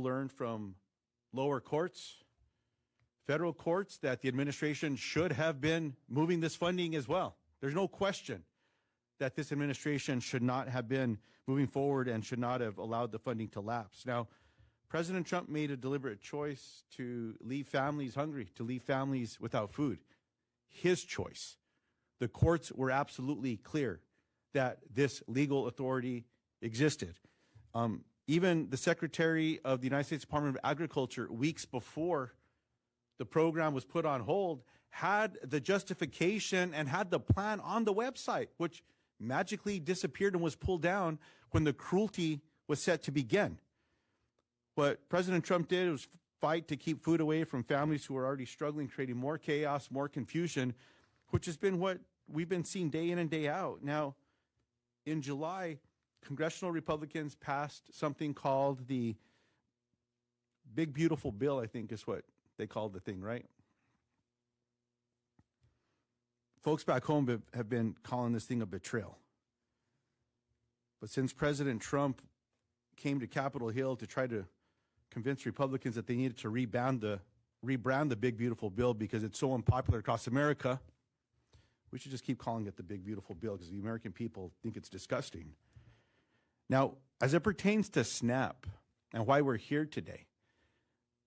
Learned from lower courts, federal courts, that the administration should have been moving this funding as well. There's no question that this administration should not have been moving forward and should not have allowed the funding to lapse. Now, President Trump made a deliberate choice to leave families hungry, to leave families without food. His choice. The courts were absolutely clear that this legal authority existed. Even the Secretary of the United States Department of Agriculture, weeks before the program was put on hold, had the justification and had the plan on the website, which magically disappeared and was pulled down when the cruelty was set to begin. What President Trump did was fight to keep food away from families who are already struggling, creating more chaos, more confusion, which has been what we've been seeing day in and day out. Now, in July, congressional Republicans passed something called the Big Beautiful Bill, I think is what they called the thing, right? Folks back home have been calling this thing a betrayal. But since President Trump came to Capitol Hill to try to convince Republicans that they needed to rebrand the Big Beautiful Bill because it's so unpopular across America, we should just keep calling it the Big Beautiful Bill because the American people think it's disgusting. Now, as it pertains to SNAP and why we're here today,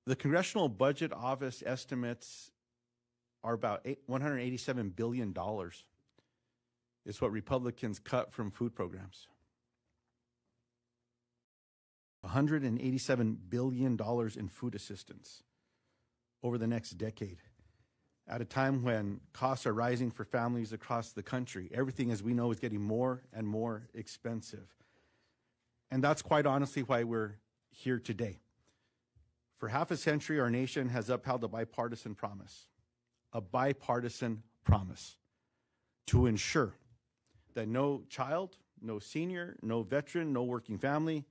the Congressional Budget Office estimates are about $187 billion is what Republicans cut from food programs. $187 billion in food assistance over the next decade, at a time when costs are rising for families across the country. Everything, as we know, is getting more and more expensive. And that's quite honestly why we're here today. For half a century, our nation has upheld a bipartisan promise to ensure that no child, no senior, no veteran, no working family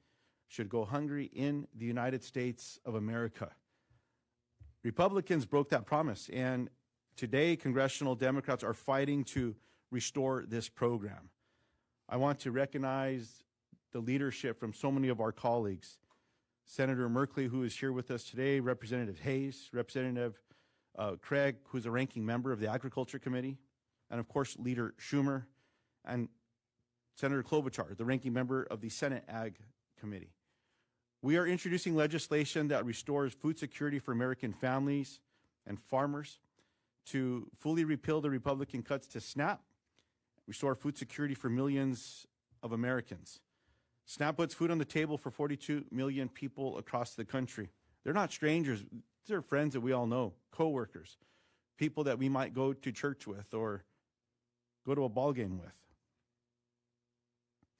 should go hungry in the United States of America. Republicans broke that promise, and today congressional Democrats are fighting to restore this program. I want to recognize the leadership from so many of our colleagues. Senator Merkley, who is here with us today, Representative Hayes, Representative Craig, who's a ranking member of the Agriculture Committee, and of course, Leader Schumer, and Senator Klobuchar, the ranking member of the Senate Ag Committee. We are introducing legislation that restores food security for American families and farmers, to fully repeal the Republican cuts to SNAP, restore food security for millions of Americans. SNAP puts food on the table for 42 million people across the country. They're not strangers. These are friends that we all know, coworkers, people that we might go to church with or go to a ball game with,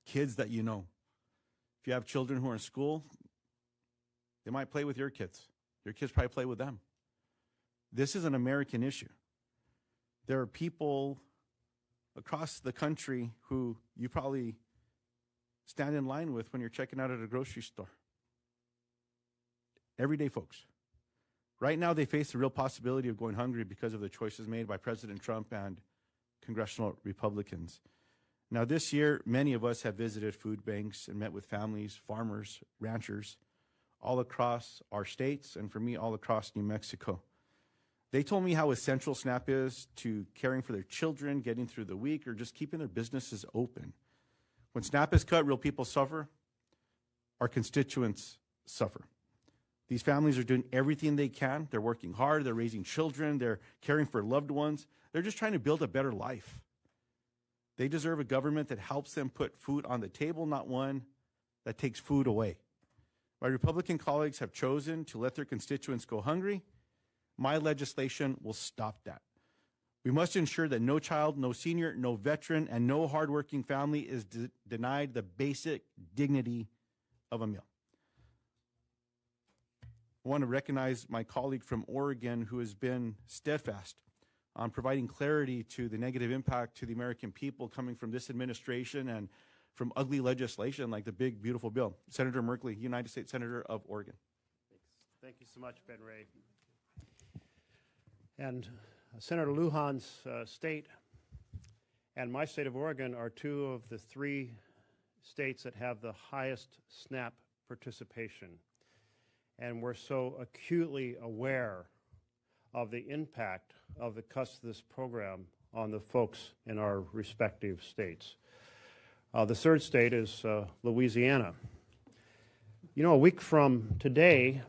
kids that you know. If you have children who are in school, they might play with your kids. Your kids probably play with them. This is an American issue. There are people across the country who you probably stand in line with when you're checking out at a grocery store. Everyday folks. Right now, they face the real possibility of going hungry because of the choices made by President Trump and congressional Republicans. Now, this year, many of us have visited food banks and met with families, farmers, ranchers, all across our states, and for me, all across New Mexico. They told me how essential SNAP is to caring for their children, getting through the week, or just keeping their businesses open. When SNAP is cut, real people suffer. Our constituents suffer. These families are doing everything they can. They're working hard. They're raising children. They're caring for loved ones. They're just trying to build a better life. They deserve a government that helps them put food on the table, not one that takes food away. My Republican colleagues have chosen to let their constituents go hungry. My legislation will stop that. We must ensure that no child, no senior, no veteran, and no hardworking family is denied the basic dignity of a meal. I want to recognize my colleague from Oregon who has been steadfast on providing clarity to the negative impact to the American people coming from this administration and from ugly legislation like the Big Beautiful Bill. Senator Merkley, United States Senator of Oregon. Thanks. Thank you so much, Ben Ray. And Senator Lujan's state and my state of Oregon are two of the three states that have the highest SNAP participation. and we're so acutely aware of the impact of the cuts to this program on the folks in our respective states. The third state is Louisiana. You know, a week from today,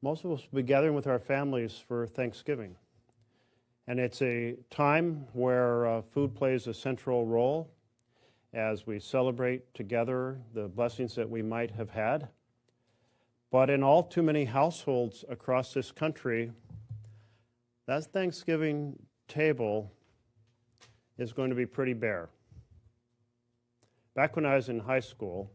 most of us will be gathering with our families for Thanksgiving. And it's a time where food plays a central role as we celebrate together the blessings that we might have had. But in all too many households across this country, that Thanksgiving table is going to be pretty bare. Back when I was in high school,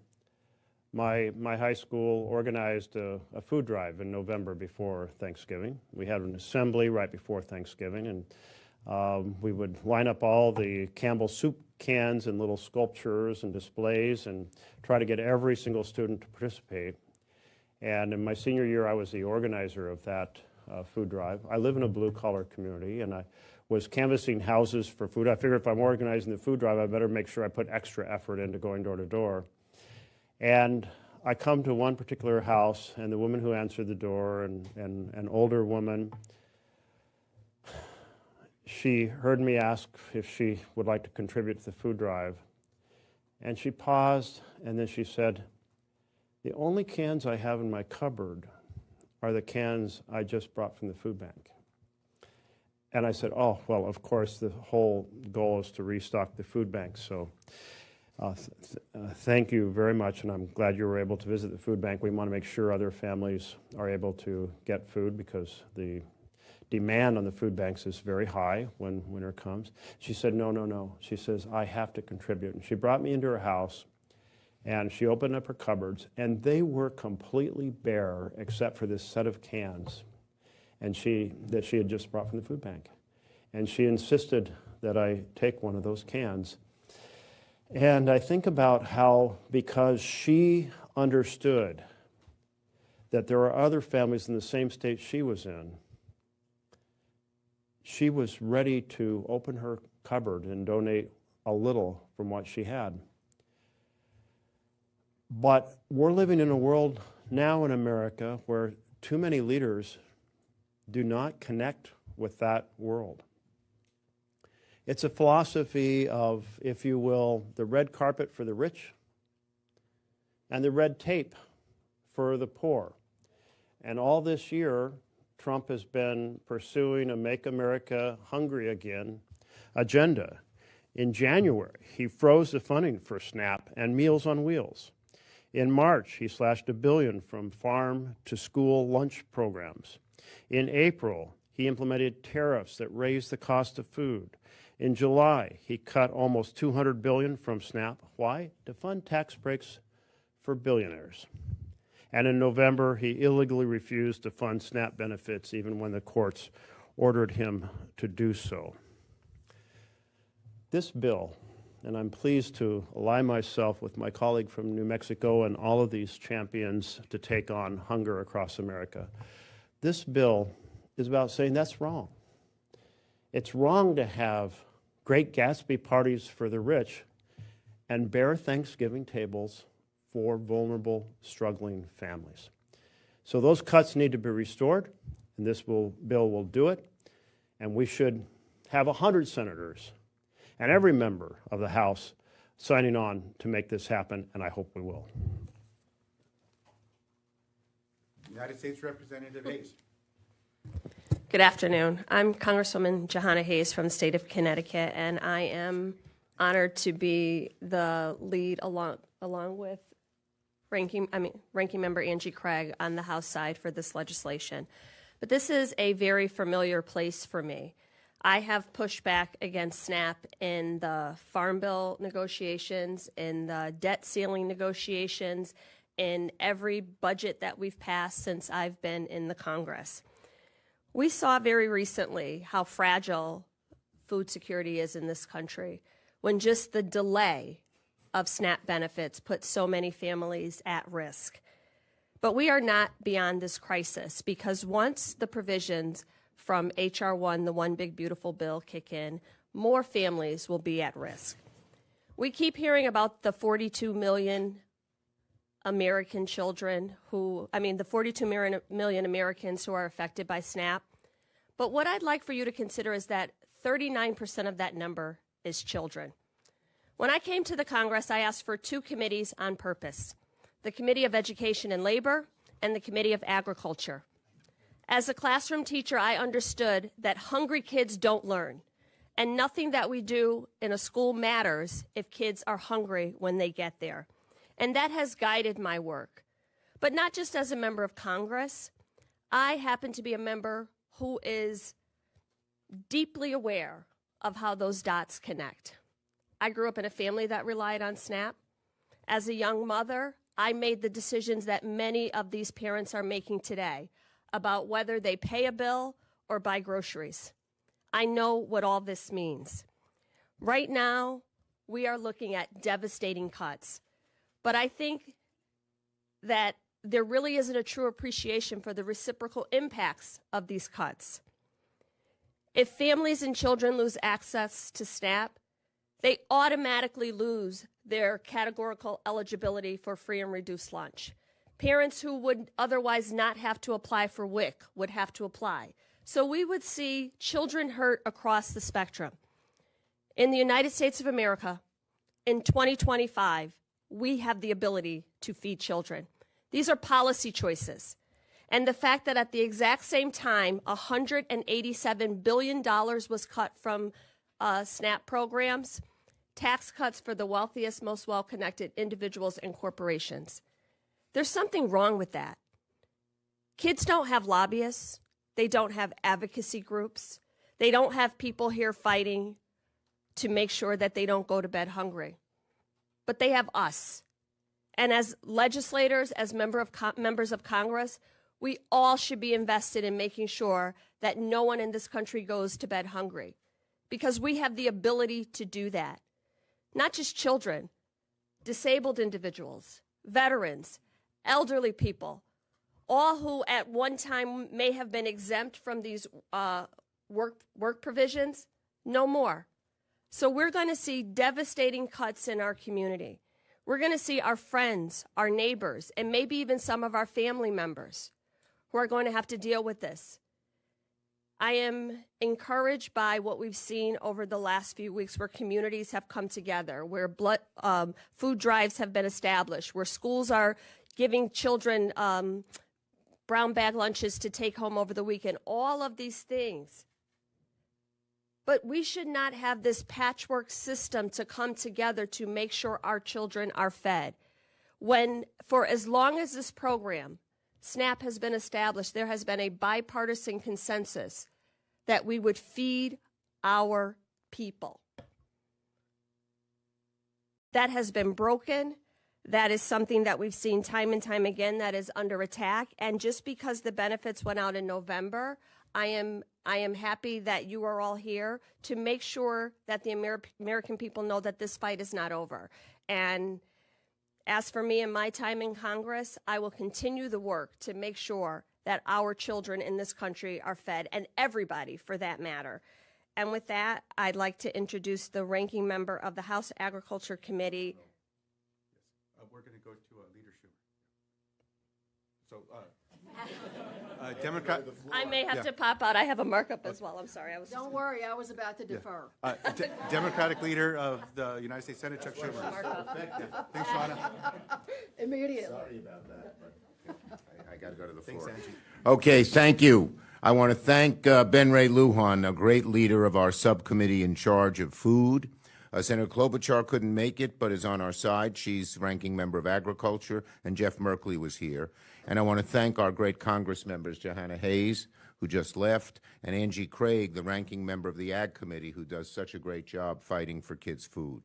my high school organized a food drive in November before Thanksgiving. We had an assembly right before Thanksgiving, and we would line up all the Campbell soup cans and little sculptures and displays and try to get every single student to participate. And in my senior year, I was the organizer of that food drive. I live in a blue-collar community, and I was canvassing houses for food. I figured if I'm organizing the food drive, I better make sure I put extra effort into going door to door. And I come to one particular house, and the woman who answered the door, and an older woman, she heard me ask if she would like to contribute to the food drive. And she paused, and then she said, "The only cans I have in my cupboard are the cans I just brought from the food bank." And I said, "Oh, well, of course, the whole goal is to restock the food bank. So thank you very much, and I'm glad you were able to visit the food bank. We want to make sure other families are able to get food because the demand on the food banks is very high when winter comes." She said, no. She says, "I have to contribute." And she brought me into her house, and she opened up her cupboards, and they were completely bare except for this set of cans that she had just brought from the food bank. And she insisted that I take one of those cans. And I think about how, because she understood that there are other families in the same state she was in, she was ready to open her cupboard and donate a little from what she had. But we're living in a world now in America where too many leaders do not connect with that world. It's a philosophy of, if you will, the red carpet for the rich and the red tape for the poor. And all this year, Trump has been pursuing a Make America Hungry Again agenda. In January, he froze the funding for SNAP and Meals on Wheels. In March, he slashed $1 billion from farm to school lunch programs. In April, he implemented tariffs that raised the cost of food. In July, he cut almost $200 billion from SNAP. Why? To fund tax breaks for billionaires. And in November, he illegally refused to fund SNAP benefits even when the courts ordered him to do so. This bill, and I'm pleased to ally myself with my colleague from New Mexico and all of these champions to take on hunger across America. This bill is about saying that's wrong. It's wrong to have great Gatsby parties for the rich and bare Thanksgiving tables for vulnerable, struggling families. So those cuts need to be restored, and this bill will do it. And we should have 100 senators and every member of the House signing on to make this happen, and I hope we will. United States Representative Hayes. Good afternoon. I'm Congresswoman Johanna Hayes from the state of Connecticut, and I am honored to be the lead along with Ranking Member Angie Craig on the House side for this legislation. But this is a very familiar place for me. I have pushed back against SNAP in the Farm Bill negotiations, in the debt ceiling negotiations, in every budget that we've passed since I've been in the Congress. We saw very recently how fragile food security is in this country when just the delay of SNAP benefits put so many families at risk. But we are not beyond this crisis, because once the provisions from H.R. 1, the One Big Beautiful Bill, kick in, more families will be at risk. We keep hearing about the 42 million American children the 42 million Americans who are affected by SNAP. But what I'd like for you to consider is that 39% of that number is children. When I came to the Congress, I asked for two committees on purpose, the Committee of Education and Labor and the Committee of Agriculture. As a classroom teacher, I understood that hungry kids don't learn, and nothing that we do in a school matters if kids are hungry when they get there. And that has guided my work. But not just as a member of Congress, I happen to be a member who is deeply aware of how those dots connect. I grew up in a family that relied on SNAP. As a young mother, I made the decisions that many of these parents are making today about whether they pay a bill or buy groceries. I know what all this means. Right now, we are looking at devastating cuts, but I think that there really isn't a true appreciation for the reciprocal impacts of these cuts. If families and children lose access to SNAP, they automatically lose their categorical eligibility for free and reduced lunch. Parents who would otherwise not have to apply for WIC would have to apply. So we would see children hurt across the spectrum. In the United States of America, in 2025, we have the ability to feed children. These are policy choices. And the fact that at the exact same time, $187 billion was cut from SNAP programs, tax cuts for the wealthiest, most well-connected individuals and corporations. There's something wrong with that. Kids don't have lobbyists. They don't have advocacy groups. They don't have people here fighting to make sure that they don't go to bed hungry. But they have us. And as legislators, as members of Congress, we all should be invested in making sure that no one in this country goes to bed hungry, because we have the ability to do that. Not just children, disabled individuals, veterans, elderly people, all who at one time may have been exempt from these work provisions, no more. So we're going to see devastating cuts in our community. We're going to see our friends, our neighbors, and maybe even some of our family members who are going to have to deal with this. I am encouraged by what we've seen over the last few weeks, where communities have come together, where food drives have been established, where schools are giving children brown bag lunches to take home over the weekend, all of these things. But we should not have this patchwork system to come together to make sure our children are fed. When, for as long as this program, SNAP, has been established, there has been a bipartisan consensus that we would feed our people. That has been broken. That is something that we've seen time and time again that is under attack. And just because the benefits went out in November, I am happy that you are all here to make sure that the American people know that this fight is not over. And as for me and my time in Congress, I will continue the work to make sure that our children in this country are fed, and everybody for that matter. And with that, I'd like to introduce the ranking member of the House Agriculture Committee. We're going to go to leadership. So, Democrat. I may have to pop out. I have a markup as well. I'm sorry. Don't worry, I was about to defer. Democratic leader of the United States Senate, Chuck Schumer. Thanks, Shauna. Immediately. Sorry about that, but I got to go to the floor. Thanks, Angie. Okay, thank you. I want to thank Ben Ray Lujan, a great leader of our subcommittee in charge of food. Senator Klobuchar couldn't make it, but is on our side. She's ranking member of Agriculture, and Jeff Merkley was here. And I want to thank our great Congress members, Johanna Hayes, who just left, and Angie Craig, the ranking member of the Ag Committee, who does such a great job fighting for kids' food.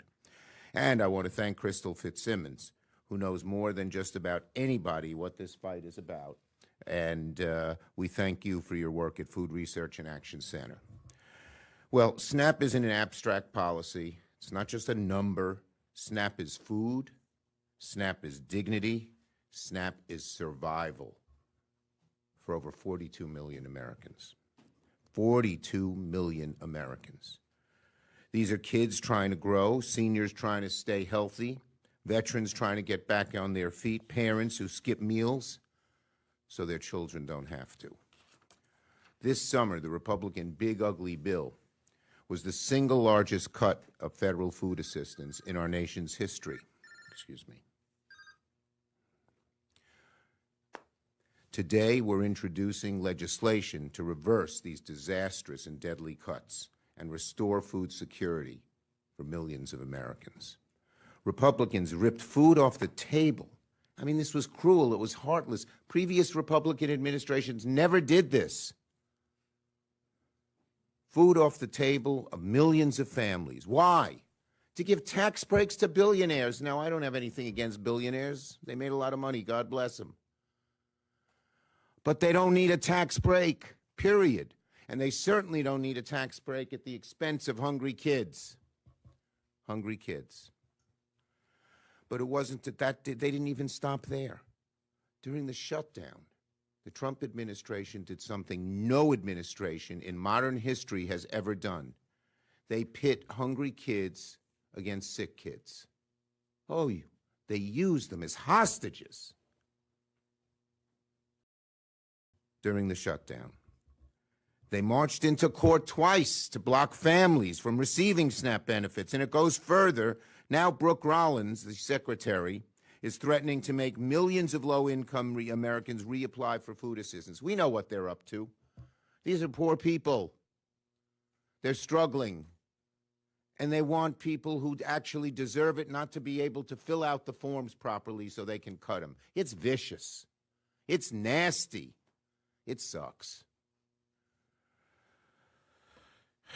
And I want to thank Crystal Fitzsimmons, who knows more than just about anybody what this fight is about. And we thank you for your work at Food Research and Action Center. Well, SNAP isn't an abstract policy. It's not just a number. SNAP is food. SNAP is dignity. SNAP is survival for over 42 million Americans. 42 million Americans. These are kids trying to grow, seniors trying to stay healthy, veterans trying to get back on their feet, parents who skip meals so their children don't have to. This summer, the Republican Big Ugly Bill was the single largest cut of federal food assistance in our nation's history. Excuse me. Today, we're introducing legislation to reverse these disastrous and deadly cuts and restore food security for millions of Americans. Republicans ripped food off the table. I mean, this was cruel. It was heartless. Previous Republican administrations never did this. Food off the table of millions of families. Why? To give tax breaks to billionaires. Now, I don't have anything against billionaires. They made a lot of money. God bless them. But they don't need a tax break, period. And they certainly don't need a tax break at the expense of hungry kids. Hungry kids. But it wasn't that they didn't even stop there. During the shutdown, the Trump administration did something no administration in modern history has ever done. They pit hungry kids against sick kids. Oh, they used them as hostages during the shutdown. They marched into court twice to block families from receiving SNAP benefits, and it goes further. Now Brooke Rollins, the secretary, is threatening to make millions of low-income Americans reapply for food assistance. We know what they're up to. These are poor people. They're struggling. And they want people who actually deserve it not to be able to fill out the forms properly so they can cut them. It's vicious. It's nasty. It sucks.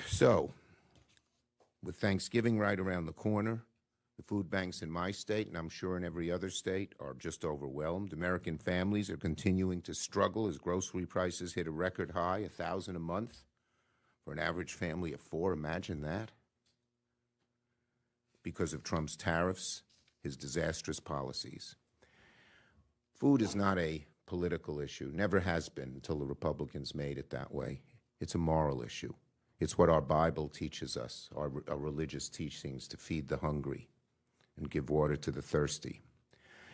So, with Thanksgiving right around the corner, the food banks in my state, and I'm sure in every other state, are just overwhelmed. American families are continuing to struggle as grocery prices hit a record high, $1,000 a month for an average family of 4. Imagine that. Because of Trump's tariffs, his disastrous policies. Food is not a political issue, never has been until the Republicans made it that way. It's a moral issue. It's what our Bible teaches us, our religious teachings, to feed the hungry and give water to the thirsty.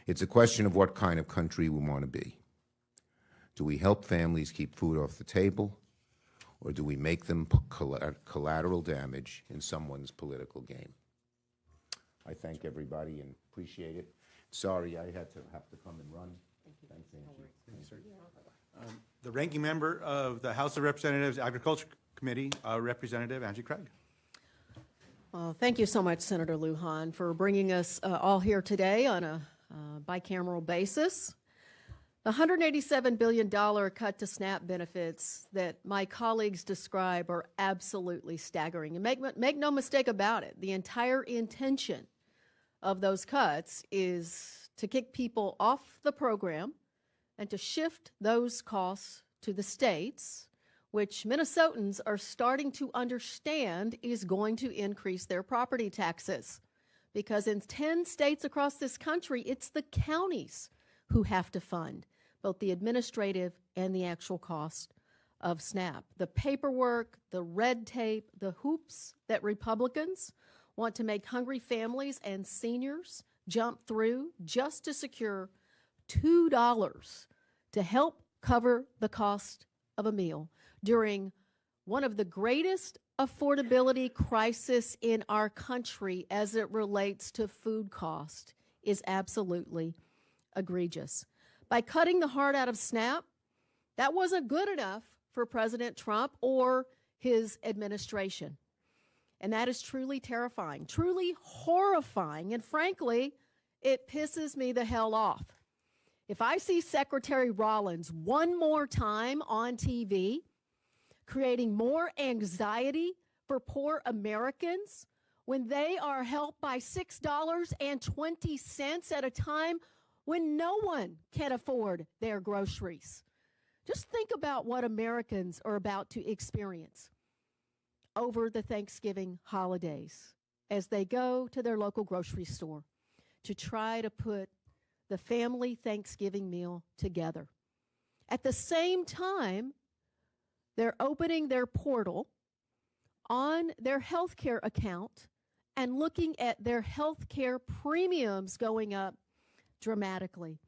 It's a question of what kind of country we want to be. Do we help families keep food off the table, or do we make them collateral damage in someone's political game? I thank everybody and appreciate it. Sorry I have to come and run. Thanks, Angie. Thanks, sir. The ranking member of the House of Representatives Agriculture Committee, Representative Angie Craig. Thank you so much, Senator Lujan, for bringing us all here today on a bicameral basis. The $187 billion cut to SNAP benefits that my colleagues describe are absolutely staggering. And make no mistake about it, the entire intention of those cuts is to kick people off the program and to shift those costs to the states, which Minnesotans are starting to understand is going to increase their property taxes. Because in 10 states across this country, it's the counties who have to fund both the administrative and the actual cost of SNAP. The paperwork, the red tape, the hoops that Republicans want to make hungry families and seniors jump through just to secure $2 to help cover the cost of a meal during one of the greatest affordability crisis in our country as it relates to food cost is absolutely egregious. By cutting the heart out of SNAP, that wasn't good enough for President Trump or his administration. And that is truly terrifying, truly horrifying, and frankly, it pisses me the hell off. If I see Secretary Rollins one more time on TV creating more anxiety for poor Americans when they are helped by $6.20 at a time when no one can afford their groceries. Just think about what Americans are about to experience over the Thanksgiving holidays as they go to their local grocery store to try to put the family Thanksgiving meal together. At the same time, they're opening their portal on their healthcare account, and looking at their health care premiums going up dramatically.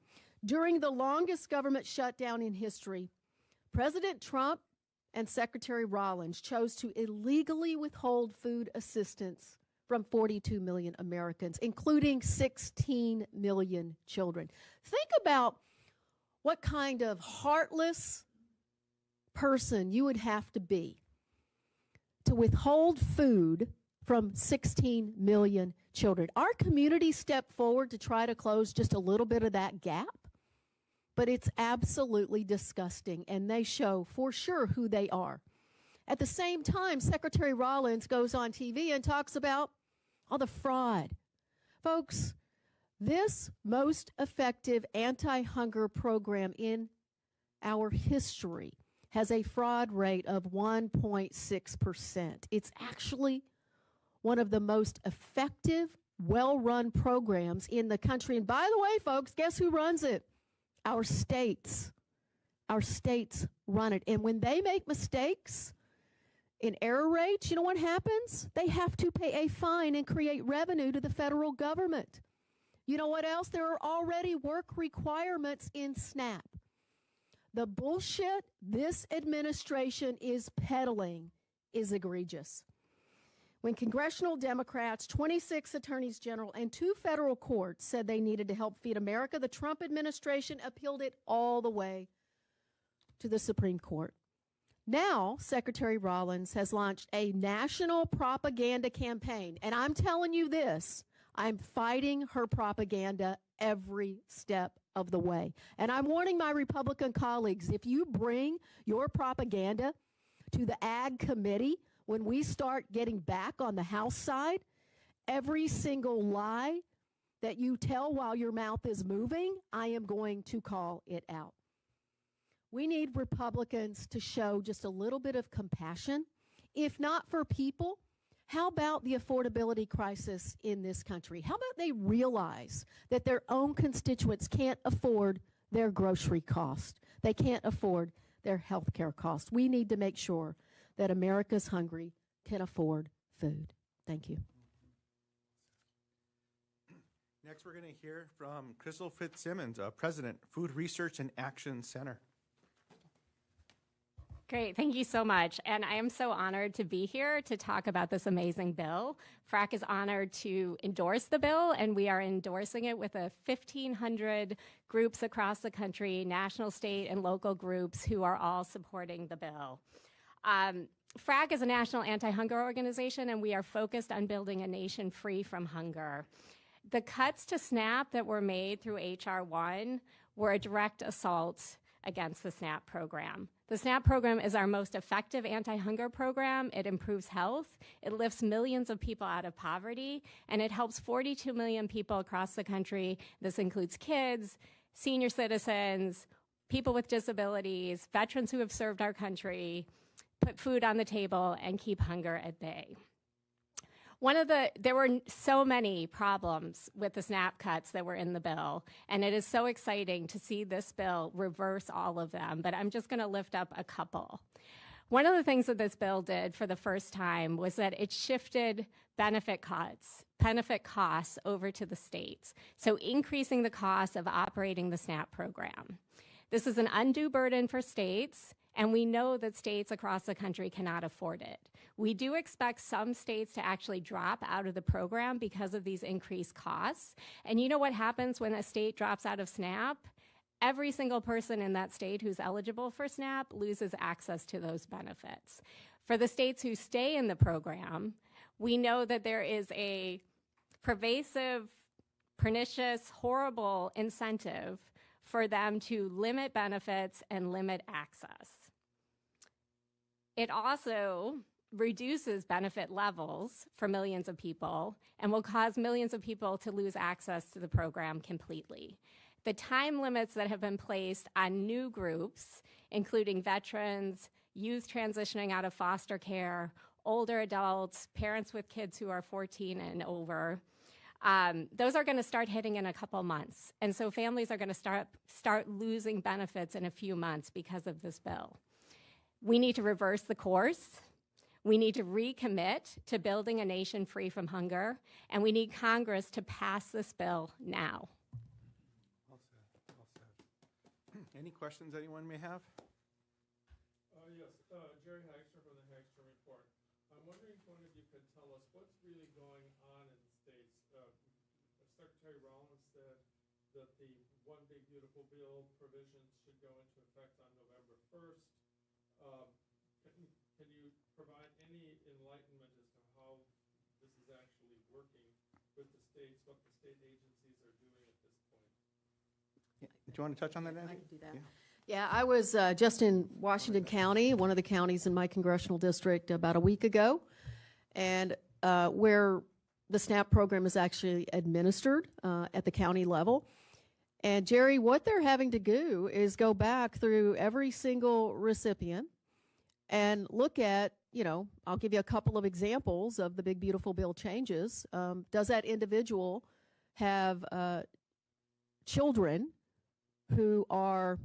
During the longest government shutdown in history, President Trump and Secretary Rollins chose to illegally withhold food assistance from 42 million Americans, including 16 million children. Think about what kind of heartless person you would have to be to withhold food from 16 million children. Our community stepped forward to try to close just a little bit of that gap, but it's absolutely disgusting, and they show for sure who they are. At the same time, Secretary Rollins goes on TV and talks about all the fraud. Folks, this most effective anti-hunger program in our history has a fraud rate of 1.6%. It's actually one of the most effective, well-run programs in the country. And by the way, folks, guess who runs it? Our states. Our states run it. And when they make mistakes in error rates, you know what happens? They have to pay a fine and create revenue to the federal government. You know what else? There are already work requirements in SNAP. The bullshit this administration is peddling is egregious. When congressional Democrats, 26 attorneys general, and 2 federal courts said they needed to help feed America, the Trump administration appealed it all the way to the Supreme Court. Now, Secretary Rollins has launched a national propaganda campaign, and I'm telling you this, I'm fighting her propaganda every step of the way. And I'm warning my Republican colleagues, if you bring your propaganda to the Ag Committee, when we start getting back on the House side, every single lie that you tell while your mouth is moving, I am going to call it out. We need Republicans to show just a little bit of compassion. If not for people, how about the affordability crisis in this country? How about they realize that their own constituents can't afford their grocery cost? They can't afford their health care costs. We need to make sure that America's hungry can afford food. Thank you. Next, we're going to hear from Crystal Fitzsimmons, President, Food Research and Action Center. Great, thank you so much. And I am so honored to be here to talk about this amazing bill. FRAC is honored to endorse the bill, and we are endorsing it with 1,500 groups across the country, national, state, and local groups who are all supporting the bill. FRAC is a national anti-hunger organization, and we are focused on building a nation free from hunger. The cuts to SNAP that were made through H.R. 1 were a direct assault against the SNAP program. The SNAP program is our most effective anti-hunger program. It improves health, it lifts millions of people out of poverty, and it helps 42 million people across the country. This includes kids, senior citizens, people with disabilities, veterans who have served our country, put food on the table, and keep hunger at bay. There were so many problems with the SNAP cuts that were in the bill, and it is so exciting to see this bill reverse all of them, but I'm just going to lift up a couple. One of the things that this bill did for the first time was that it shifted benefit costs over to the states, so increasing the cost of operating the SNAP program. This is an undue burden for states, and we know that states across the country cannot afford it. We do expect some states to actually drop out of the program because of these increased costs. And you know what happens when a state drops out of SNAP? Every single person in that state who's eligible for SNAP loses access to those benefits. For the states who stay in the program, we know that there is a pervasive, pernicious, horrible incentive for them to limit benefits and limit access. It also reduces benefit levels for millions of people and will cause millions of people to lose access to the program completely. The time limits that have been placed on new groups, including veterans, youth transitioning out of foster care, older adults, parents with kids who are 14 and over, those are going to start hitting in a couple months. And so families are going to start losing benefits in a few months because of this bill. We need to reverse the course. We need to recommit to building a nation free from hunger, and we need Congress to pass this bill now. Well said. Well said. Any questions anyone may have? Yes, Jerry Hagstrom from the Hagstrom Report. I'm wondering if one of you could tell us what's really going on in the states. Secretary Rollins said that the One Big Beautiful Bill provisions should go into effect on November 1st. Can you provide any enlightenment as to how this is actually working with the states, what the state agencies are doing at this point? Yeah. Do you want to touch on that, Andy? I can do that. Yeah, I was just in Washington County, one of the counties in my congressional district, about a week ago, and where the SNAP program is actually administered at the county level. And Jerry, what they're having to do is go back through every single recipient and look at, I'll give you a couple of examples of the Big Beautiful Bill changes. Does that individual have children who are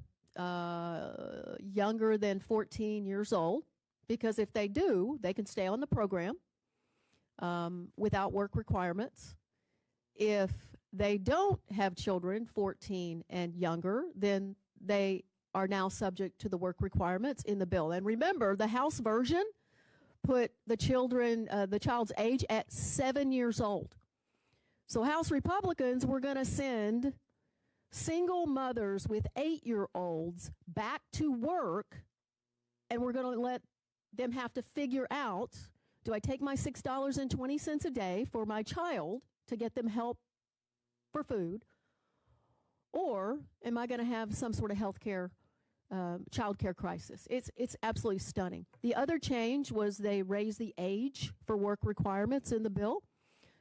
younger than 14 years old? Because if they do, they can stay on the program without work requirements. If they don't have children 14 and younger, then they are now subject to the work requirements in the bill. And remember, the House version put the child's age at 7 years old. So House Republicans were going to send single mothers with 8-year-olds back to work, and we're going to let them have to figure out, do I take my $6.20 a day for my child to get them help for food, or am I going to have some sort of health care, child care crisis? It's absolutely stunning. The other change was they raised the age for work requirements in the bill.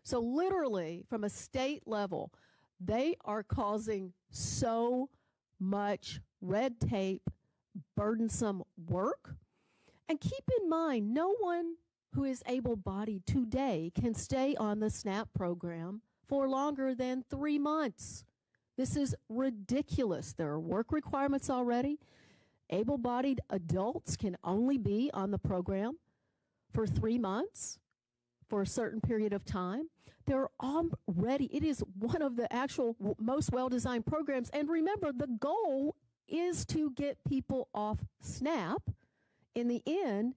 So literally, from a state level, they are causing so much red tape, burdensome work. And keep in mind, no one who is able-bodied today can stay on the SNAP program for longer than 3 months. This is ridiculous. There are work requirements already. Able-bodied adults can only be on the program for 3 months for a certain period of time. They're already, it is one of the actual most well-designed programs. And remember, the goal is to get people off SNAP in the end.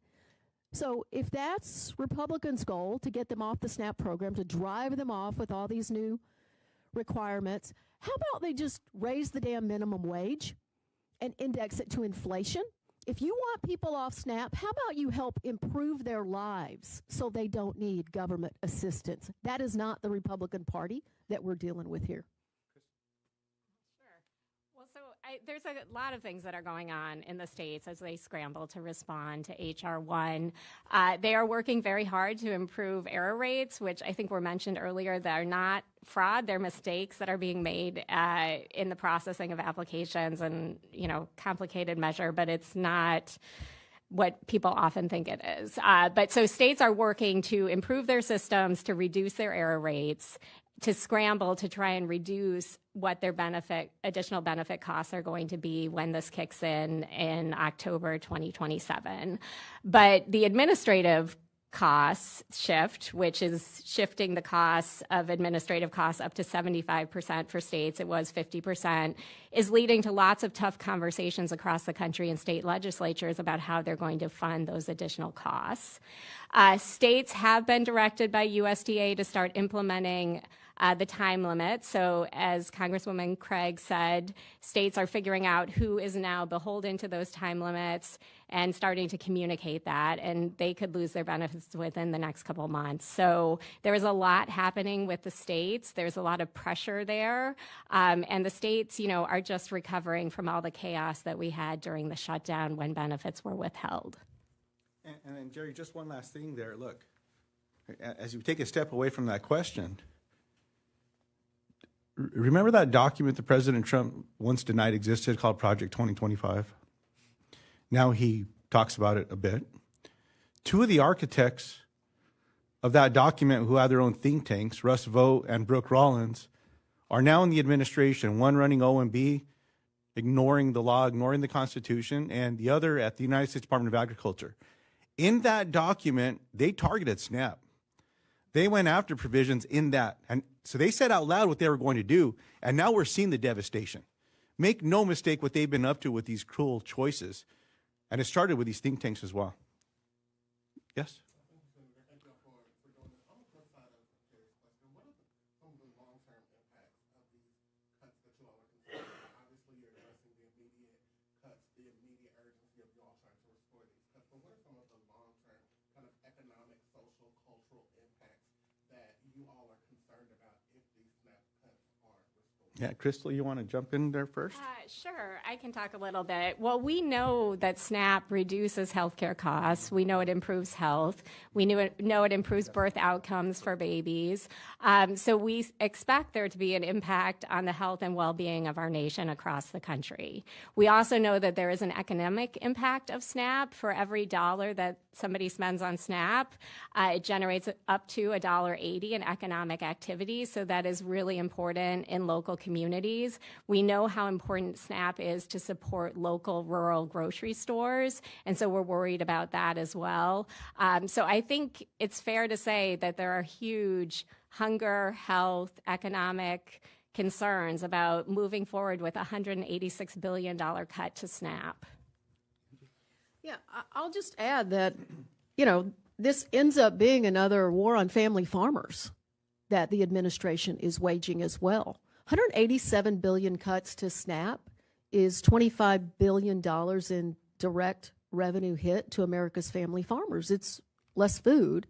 So if that's Republicans' goal, to get them off the SNAP program, to drive them off with all these new requirements, how about they just raise the damn minimum wage and index it to inflation? If you want people off SNAP, how about you help improve their lives so they don't need government assistance? That is not the Republican Party that we're dealing with here. Well, so there's a lot of things that are going on in the states as they scramble to respond to H.R. 1. They are working very hard to improve error rates, which I think were mentioned earlier. That are not fraud, they're mistakes that are being made in the processing of applications, and, complicated measure, but it's not what people often think it is. But so states are working to improve their systems, to reduce their error rates, to scramble to try and reduce what their additional benefit costs are going to be when this kicks in October 2027. But the administrative costs shift, which is shifting the costs of administrative costs up to 75% for states. It was 50%, is leading to lots of tough conversations across the country in state legislatures about how they're going to fund those additional costs. States have been directed by USDA to start implementing the time limit. So as Congresswoman Craig said, states are figuring out who is now beholden to those time limits and starting to communicate that, and they could lose their benefits within the next couple of months. So there is a lot happening with the states. There's a lot of pressure there, and the states, are just recovering from all the chaos that we had during the shutdown when benefits were withheld. And then, Jerry, just one last thing there. Look, as you take a step away from that question, remember that document that President Trump once denied existed called Project 2025? Now he talks about it a bit. Two of the architects of that document, who had their own think tanks, Russ Vought and Brooke Rollins, are now in the administration, one running OMB, ignoring the law, ignoring the Constitution, and the other at the United States Department of Agriculture. In that document, they targeted SNAP. They went after provisions in that. And so they said out loud what they were going to do, and now we're seeing the devastation. Make no mistake what they've been up to with these cruel choices. And it started with these think tanks as well. Yes? Yeah, Crystal, you want to jump in there first? Sure, I can talk a little bit. Well, we know that SNAP reduces healthcare costs. We know it improves health. We know it improves birth outcomes for babies. So we expect there to be an impact on the health and well-being of our nation across the country. We also know that there is an economic impact of SNAP. For every dollar that somebody spends on SNAP, it generates up to $1.80 in economic activity. So that is really important in local communities. We know how important SNAP is to support local rural grocery stores, and so we're worried about that as well. So I think it's fair to say that there are huge hunger, health, economic concerns about moving forward with a $186 billion cut to SNAP. Yeah, I'll just add that, this ends up being another war on family farmers that the administration is waging as well. $187 billion cuts to SNAP is $25 billion in direct revenue hit to America's family farmers. It's less food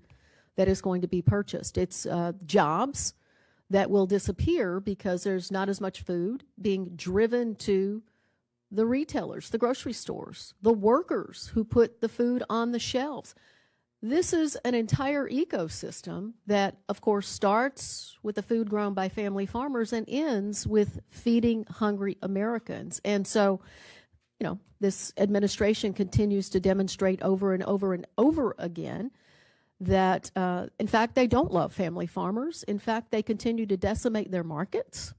that is going to be purchased. It's jobs that will disappear because there's not as much food being driven to the retailers, the grocery stores, the workers who put the food on the shelves. This is an entire ecosystem that, of course, starts with the food grown by family farmers and ends with feeding hungry Americans. And so, this administration continues to demonstrate over and over and over again that, in fact, they don't love family farmers. In fact, they continue to decimate their markets,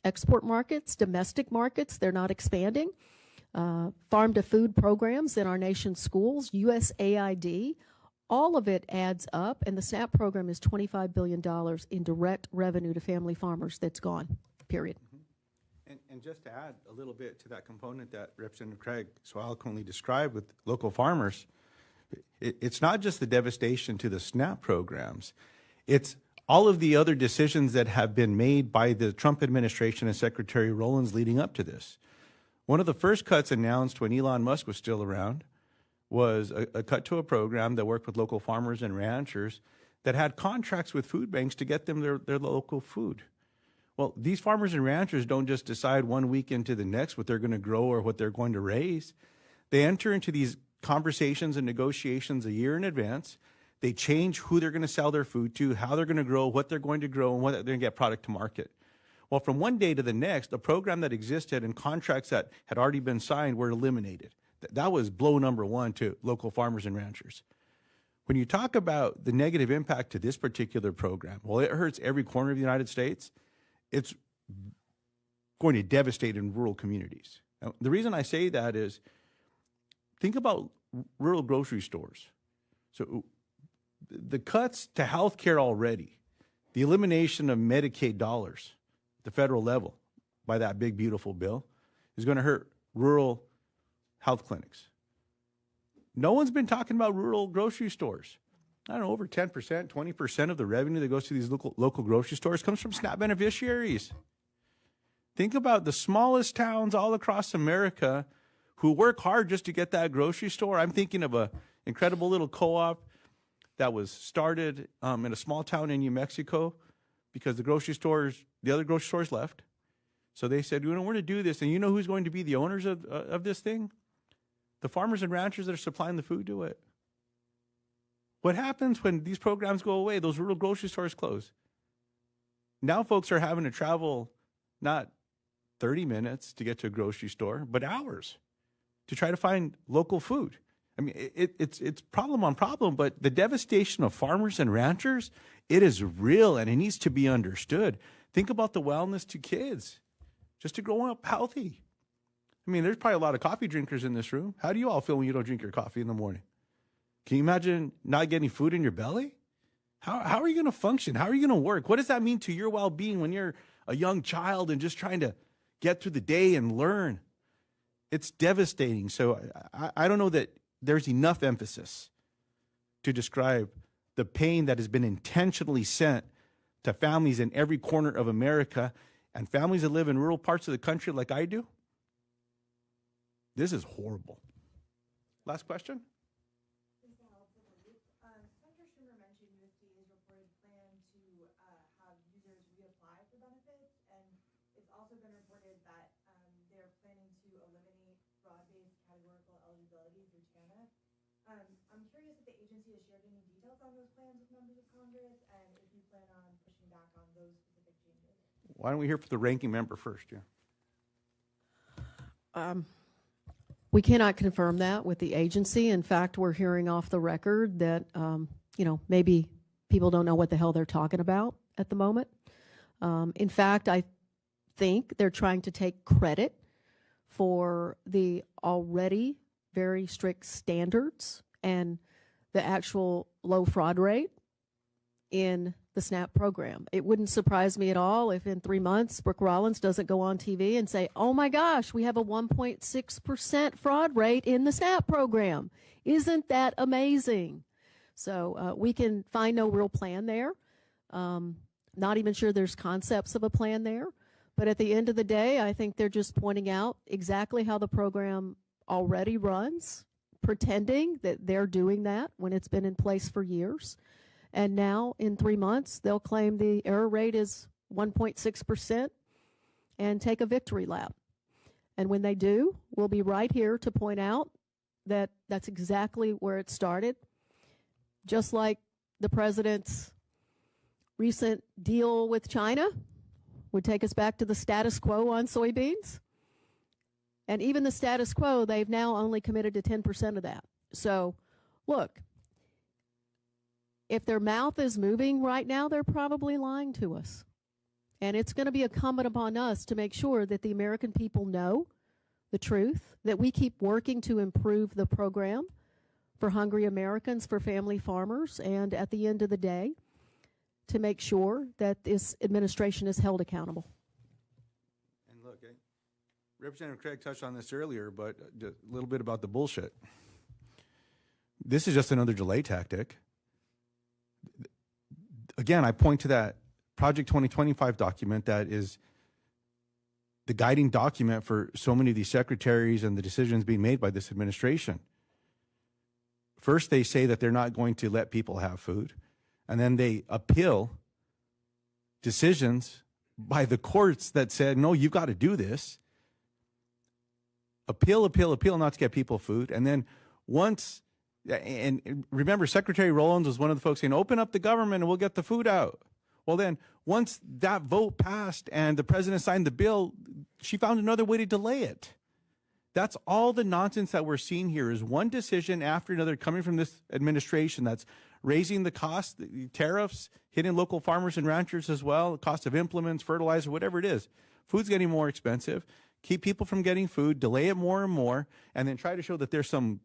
export markets, domestic markets. They're not expanding. Farm-to-food programs in our nation's schools, USAID, all of it adds up, and the SNAP program is $25 billion in direct revenue to family farmers that's gone, period. And just to add a little bit to that component that Representative Craig so eloquently described with local farmers, it's not just the devastation to the SNAP programs. It's all of the other decisions that have been made by the Trump administration and Secretary Rollins leading up to this. One of the first cuts announced when Elon Musk was still around was a cut to a program that worked with local farmers and ranchers that had contracts with food banks to get them their local food. Well, these farmers and ranchers don't just decide 1 week into the next what they're going to grow or what they're going to raise. They enter into these conversations and negotiations a year in advance. They change who they're going to sell their food to, how they're going to grow, what they're going to grow, and what they're going to get product to market. Well, from one day to the next, a program that existed and contracts that had already been signed were eliminated. That was blow number one to local farmers and ranchers. When you talk about the negative impact to this particular program, well, it hurts every corner of the United States. It's going to devastate in rural communities. Now, the reason I say that is think about rural grocery stores. So the cuts to health care already, the elimination of Medicaid dollars at the federal level by that big, beautiful bill is going to hurt rural health clinics. No one's been talking about rural grocery stores. I don't know, over 10%, 20% of the revenue that goes to these local grocery stores comes from SNAP beneficiaries. Think about the smallest towns all across America who work hard just to get that grocery store. I'm thinking of an incredible little co-op that was started in a small town in New Mexico because the other grocery stores left. So they said, we're going to do this. And you know who's going to be the owners of this thing? The farmers and ranchers that are supplying the food to it. What happens when these programs go away? Those rural grocery stores close. Now folks are having to travel not 30 minutes to get to a grocery store, but hours to try to find local food. I mean, it's problem on problem, but the devastation of farmers and ranchers, it is real and it needs to be understood. Think about the wellness to kids, just to grow up healthy. I mean, there's probably a lot of coffee drinkers in this room. How do you all feel when you don't drink your coffee in the morning? Can you imagine not getting food in your belly? How are you going to function? How are you going to work? What does that mean to your well-being when you're a young child and just trying to get through the day and learn? It's devastating. So I don't know that there's enough emphasis to describe the pain that has been intentionally sent to families in every corner of America and families that live in rural parts of the country like I do. This is horrible. Last question? Senator Schumer mentioned USDA's reported plan to have users reapply for benefits, and it's also been reported that they're planning to eliminate broad-based categorical eligibility through TANF. I'm curious if the agency has shared any details on those plans with members of Congress, and if you plan on pushing back on those specific changes. Why don't we hear from the ranking member first? Yeah. We cannot confirm that with the agency. In fact, we're hearing off the record that, maybe people don't know what the hell they're talking about at the moment. In fact, I think they're trying to take credit for the already very strict standards and the actual low fraud rate in the SNAP program. It wouldn't surprise me at all if in 3 months Brooke Rollins doesn't go on TV and say, oh my gosh, we have a 1.6% fraud rate in the SNAP program. Isn't that amazing? So we can find no real plan there. Not even sure there's concepts of a plan there. But at the end of the day, I think they're just pointing out exactly how the program already runs, pretending that they're doing that when it's been in place for years. And now, in 3 months, they'll claim the error rate is 1.6% and take a victory lap. And when they do, we'll be right here to point out that that's exactly where it started. Just like the president's recent deal with China would take us back to the status quo on soybeans. And even the status quo, they've now only committed to 10% of that. So, look, if their mouth is moving right now, they're probably lying to us. And it's going to be incumbent upon us to make sure that the American people know the truth, that we keep working to improve the program for hungry Americans, for family farmers, and at the end of the day, to make sure that this administration is held accountable. And look, Representative Craig touched on this earlier, but a little bit about the bullshit. This is just another delay tactic. Again, I point to that Project 2025 document that is the guiding document for so many of these secretaries and the decisions being made by this administration. First, they say that they're not going to let people have food, and then they appeal decisions by the courts that said, no, you've got to do this. Appeal not to get people food. And then once, and remember, Secretary Rollins was one of the folks saying, open up the government and we'll get the food out. Well, then once that vote passed and the president signed the bill, she found another way to delay it. That's all the nonsense that we're seeing here is one decision after another coming from this administration that's raising the cost, the tariffs, hitting local farmers and ranchers as well, the cost of implements, fertilizer, whatever it is. Food's getting more expensive. Keep people from getting food, delay it more and more, and then try to show that there's some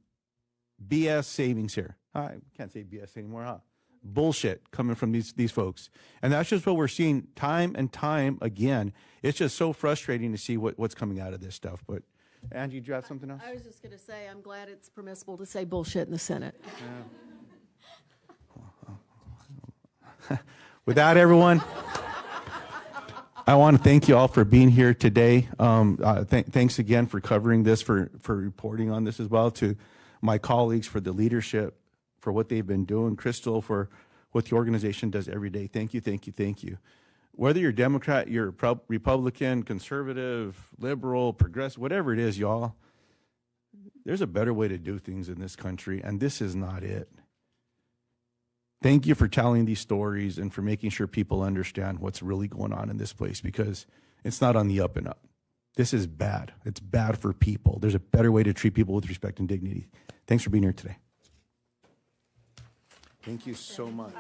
BS savings here. I can't say BS anymore, huh? Bullshit coming from these folks. And that's just what we're seeing time and time again. It's just so frustrating to see what's coming out of this stuff. But Angie, do you have something else? I was just going to say, I'm glad it's permissible to say bullshit in the Senate. With that, everyone, I want to thank you all for being here today. Thanks again for covering this, for reporting on this as well, to my colleagues for the leadership, for what they've been doing, Crystal, for what the organization does every day. Thank you, thank you, thank you. Whether you're Democrat, you're Republican, conservative, liberal, progressive, whatever it is, y'all, there's a better way to do things in this country, and this is not it. Thank you for telling these stories and for making sure people understand what's really going on in this place, because it's not on the up and up. This is bad. It's bad for people. There's a better way to treat people with respect and dignity. Thanks for being here today. Thank you so much.